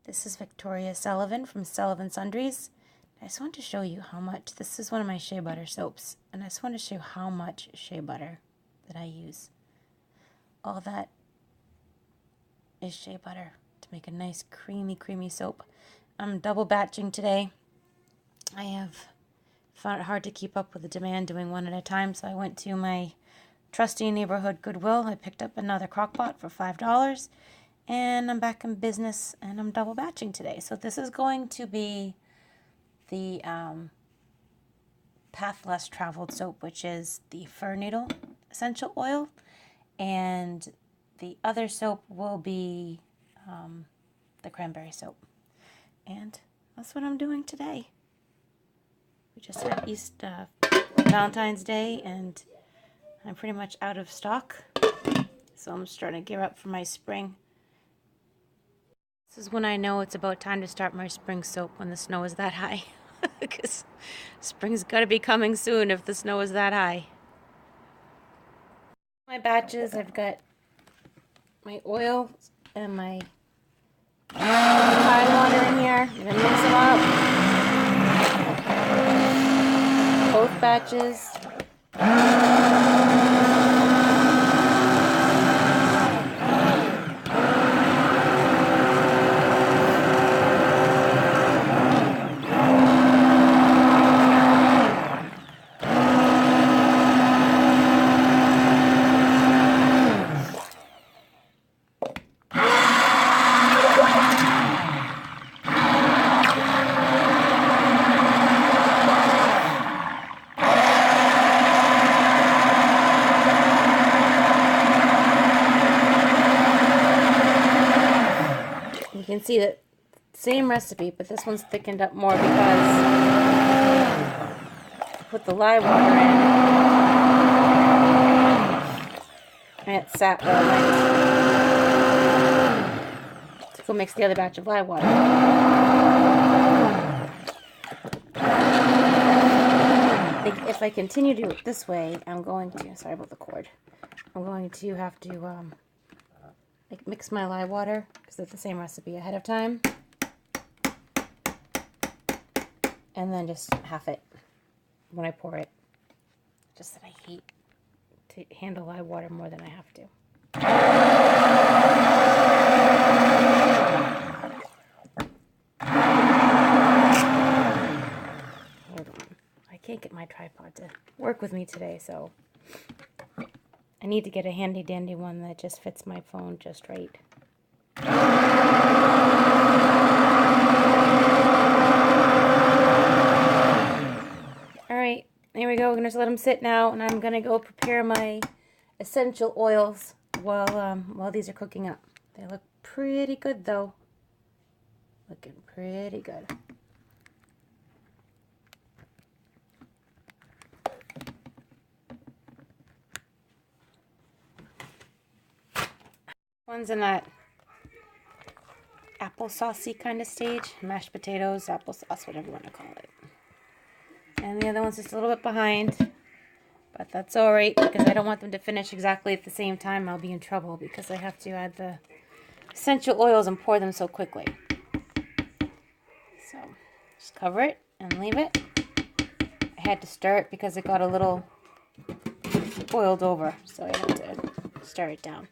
This is Victoria Sullivan from Sullivan Sundries. I just want to show you how much, this is one of my shea butter soaps, and I just want to show you how much shea butter that I use. All that is shea butter to make a nice creamy soap. I'm double batching today. I have found it hard to keep up with the demand doing one at a time, so I went to my trusty neighborhood Goodwill. I picked up another crock pot for $5. And I'm back in business, and I'm double batching today. So this is going to be the Path Less Traveled soap, which is the fir needle essential oil, and the other soap will be the cranberry soap. And that's what I'm doing today. We just had Valentine's Day, and I'm pretty much out of stock, so I'm starting to gear up for my spring. This is when I know it's about time to start my spring soap, when the snow is that high. Because spring's got to be coming soon if the snow is that high. My batches, I've got my oil and my pine water in here. I'm going to mix them up. Both batches. You can see that same recipe, but this one's thickened up more because I put the lye water in and it sat overnight. So go mix the other batch of lye water. If I continue to do it this way, I'm going to, sorry about the cord, I'm going to have to mix my lye water, because it's the same recipe, ahead of time, and then just half it when I pour it. Just that I hate to handle lye water more than I have to. Hold on. I can't get my tripod to work with me today, so I need to get a handy dandy one that just fits my phone just right. Alright, there we go. We're going to just let them sit now, and I'm going to go prepare my essential oils while these are cooking up. They look pretty good though. Looking pretty good. One's in that applesauce-y kind of stage. Mashed potatoes, applesauce, whatever you want to call it. And the other one's just a little bit behind. But that's alright, because I don't want them to finish exactly at the same time. I'll be in trouble because I have to add the essential oils and pour them so quickly. So, just cover it and leave it. I had to stir it because it got a little boiled over. So I had to stir it down.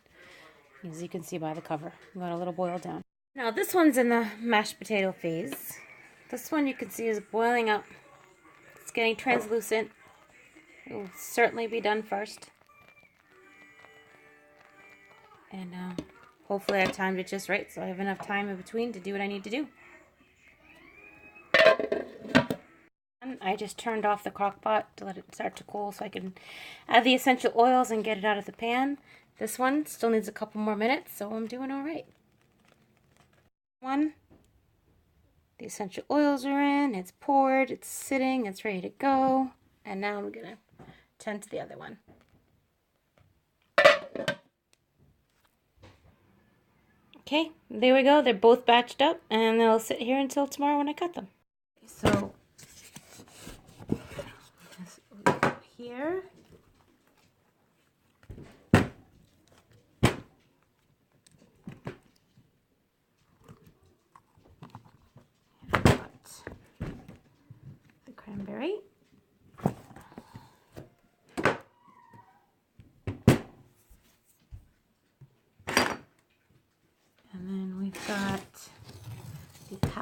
As you can see by the cover, we got a little boiled down. Now this one's in the mashed potato phase. This one you can see is boiling up. It's getting translucent. It will certainly be done first. And hopefully I timed it just right, so I have enough time in between to do what I need to do. And I just turned off the crock pot to let it start to cool so I can add the essential oils and get it out of the pan. This one still needs a couple more minutes, so I'm doing all right. The essential oils are in, it's poured, it's sitting, it's ready to go. And now I'm going to tend to the other one. Okay, there we go. They're both batched up, and they'll sit here until tomorrow when I cut them. So, just here.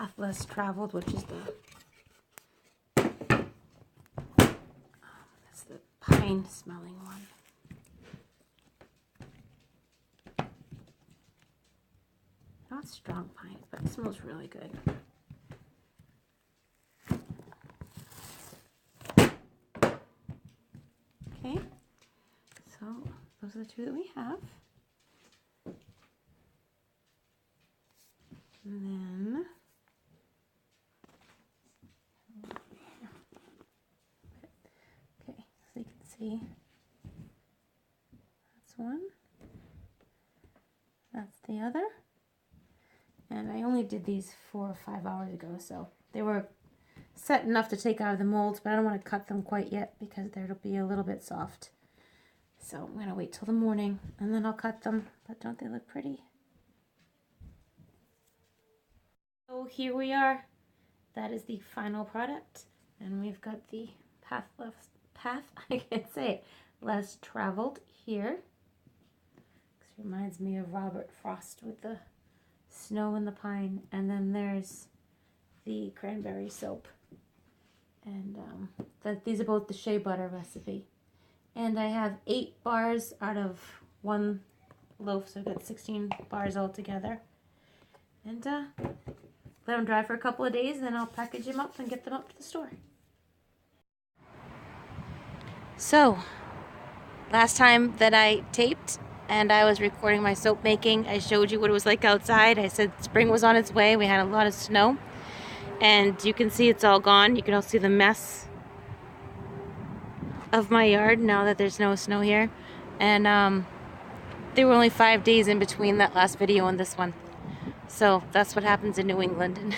Path Less Traveled, which is that's the pine smelling one. Not strong pine, but it smells really good. Okay, so those are the two that we have. And then okay, so you can see that's one. That's the other. And I only did these 4 or 5 hours ago, so they were set enough to take out of the molds, but I don't want to cut them quite yet because they'll be a little bit soft. So I'm going to wait till the morning and then I'll cut them. But don't they look pretty? So here we are. That is the final product. And we've got the path, I can't say it, less traveled here. This reminds me of Robert Frost with the snow and the pine. And then there's the cranberry soap. And these are both the shea butter recipe. And I have 8 bars out of 1 loaf, so I've got 16 bars altogether. And let them dry for a couple of days, and then I'll package them up and get them up to the store. So, last time that I taped and I was recording my soap making, I showed you what it was like outside. I said spring was on its way. We had a lot of snow. And you can see it's all gone. You can all see the mess of my yard now that there's no snow here. And there were only 5 days in between that last video and this one. So that's what happens in New England.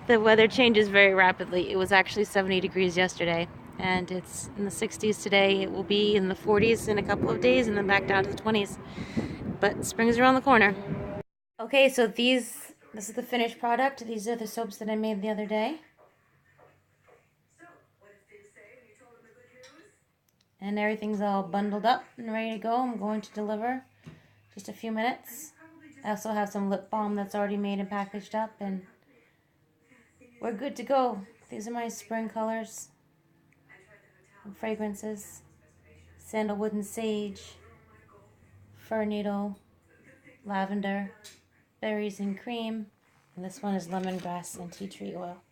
The weather changes very rapidly. It was actually 70 degrees yesterday. And it's in the 60s today. It will be in the 40s in a couple of days and then back down to the 20s. But spring's around the corner. Okay, so this is the finished product. These are the soaps that I made the other day. And everything's all bundled up and ready to go. I'm going to deliver just a few minutes. I also have some lip balm that's already made and packaged up, and we're good to go. These are my spring colors and fragrances. Sandalwood and sage, fir needle, lavender, berries and cream, and this one is lemongrass and tea tree oil.